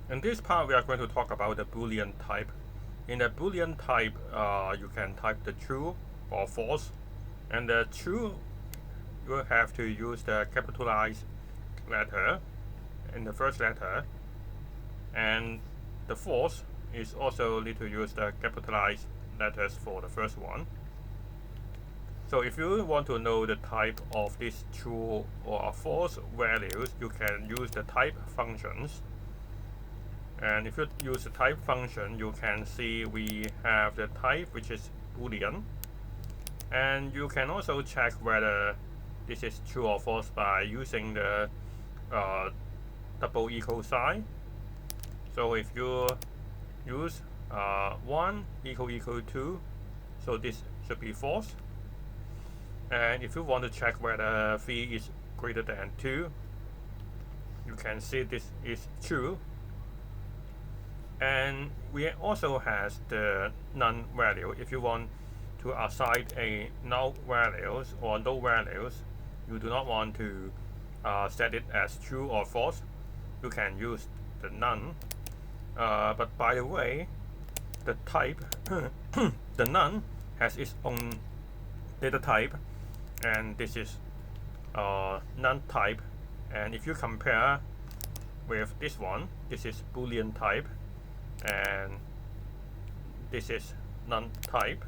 In this part, we are going to talk about the Boolean type. In the Boolean type, you can type the true or false. And the true, you will have to use the capitalized letter in the first letter. And the false is also need to use the capitalized letters for the first one. So if you want to know the type of these true or false values, you can use the type functions. And if you use the type function, you can see we have the type which is Boolean. And you can also check whether this is true or false by using the double equal sign. So if you use 1 equal 2, so this should be false. And if you want to check whether 3 is greater than 2, you can see this is true. And we also has the none value. If you want to assign a null values or no values, you do not want to set it as true or false, you can use the none. But by the way, the type, the none has its own data type, and this is none type. And if you compare with this one, this is Boolean type, and this is none type.